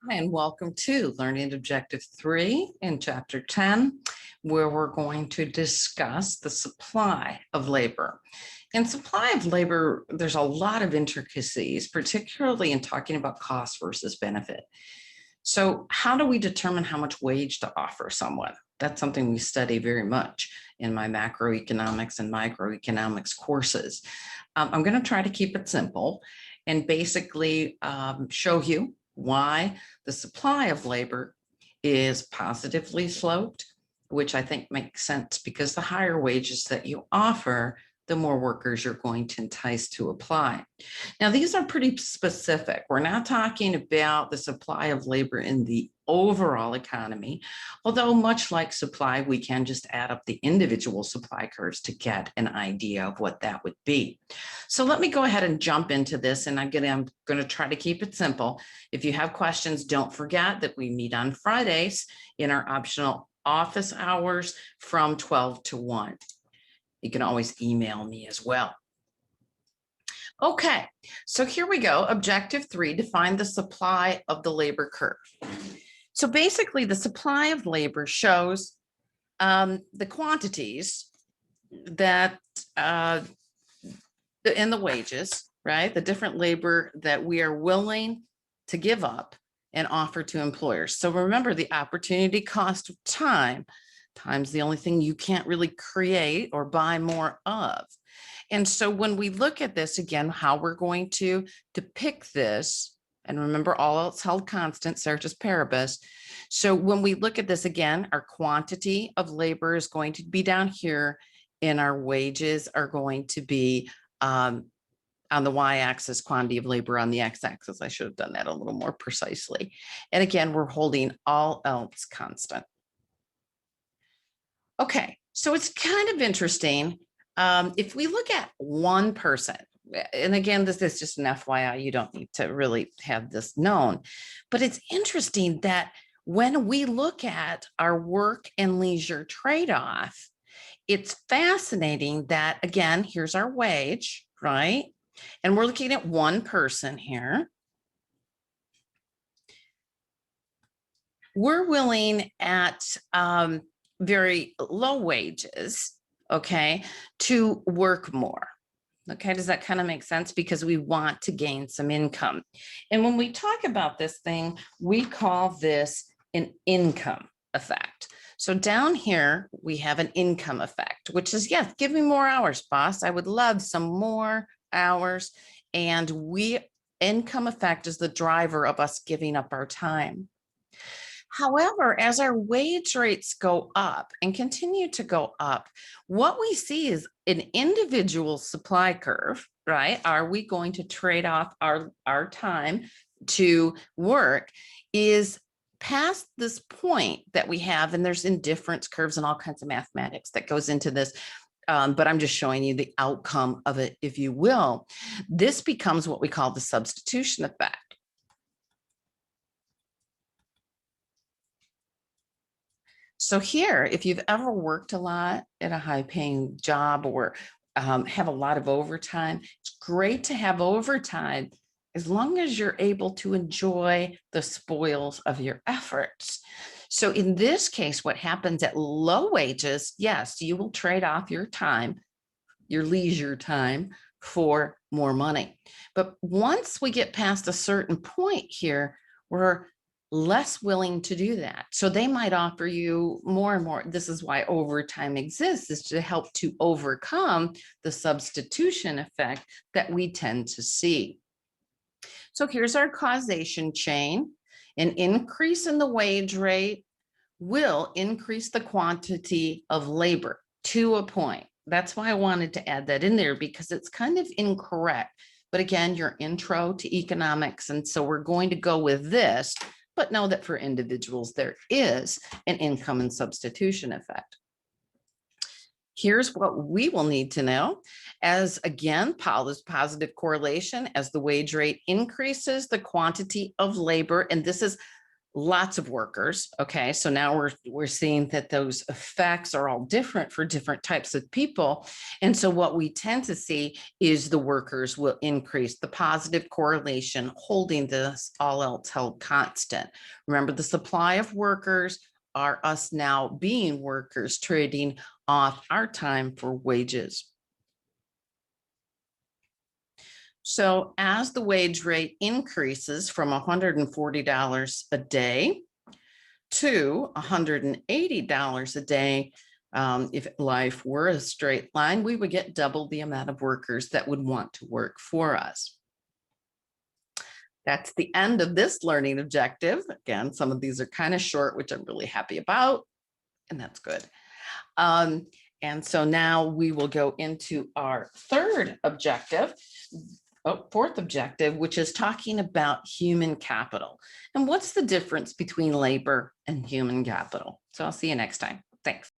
Hi, and welcome to Learning Objective 3 in Chapter 10, where we're going to discuss the supply of labor. In supply of labor, there's a lot of intricacies, particularly in talking about cost versus benefit. So how do we determine how much wage to offer someone? That's something we study very much in my macroeconomics and microeconomics courses. I'm going to try to keep it simple and basically show you why the supply of labor is positively sloped, which I think makes sense because the higher wages that you offer, the more workers you're going to entice to apply. Now, these are pretty specific. We're not talking about the supply of labor in the overall economy, although much like supply, we can just add up the individual supply curves to get an idea of what that would be. So let me go ahead and jump into this, and I'm going to try to keep it simple. If you have questions, don't forget that we meet on Fridays in our optional office hours from 12 to 1. You can always email me as well. Okay, so here we go. Objective 3, define the supply of the labor curve. So basically, the supply of labor shows the quantities that in the wages, right? The different labor that we are willing to give up and offer to employers. So remember, the opportunity cost of time times the only thing you can't really create or buy more of. And so when we look at this again, how we're going to depict this, and remember all else held constant, ceteris paribus. So when we look at this again, our quantity of labor is going to be down here and our wages are going to be on the y-axis, quantity of labor on the x-axis. I should have done that a little more precisely. And again, we're holding all else constant. Okay, so it's kind of interesting. If we look at one person, and again, this is just an FYI, you don't need to really have this known, but it's interesting that when we look at our work and leisure trade-off, it's fascinating that, again, here's our wage, right? And we're looking at one person here. We're willing at very low wages, okay, to work more. Okay, does that kind of make sense? Because we want to gain some income. And when we talk about this thing, we call this an income effect. So down here, we have an income effect, which is, yes, give me more hours, boss. I would love some more hours. And income effect is the driver of us giving up our time. However, as our wage rates go up and continue to go up, what we see is an individual supply curve, right? Are we going to trade off our time to work is past this point that we have, and there's indifference curves and all kinds of mathematics that goes into this. But I'm just showing you the outcome of it, if you will. This becomes what we call the substitution effect. So here, if you've ever worked a lot at a high paying job or have a lot of overtime, it's great to have overtime as long as you're able to enjoy the spoils of your efforts. So in this case, what happens at low wages, yes, you will trade off your time, your leisure time, for more money. But once we get past a certain point here, we're less willing to do that. So they might offer you more and more. This is why overtime exists, is to help to overcome the substitution effect that we tend to see. So here's our causation chain. An increase in the wage rate will increase the quantity of labor to a point. That's why I wanted to add that in there, because it's kind of incorrect. But again, your intro to economics. And so we're going to go with this, but know that for individuals, there is an income and substitution effect. Here's what we will need to know. As again, positive correlation, as the wage rate increases, the quantity of labor, and this is lots of workers. Okay, so now we're seeing that those effects are all different for different types of people. And so what we tend to see is the workers will increase, the positive correlation holding this all else held constant. Remember, the supply of workers are us now being workers trading off our time for wages. So as the wage rate increases from $140 a day to $180 a day, if life were a straight line, we would get double the amount of workers that would want to work for us. That's the end of this learning objective. Again, some of these are kind of short, which I'm really happy about, and that's good. And so now we will go into our fourth objective, which is talking about human capital. And what's the difference between labor and human capital? So I'll see you next time. Thanks.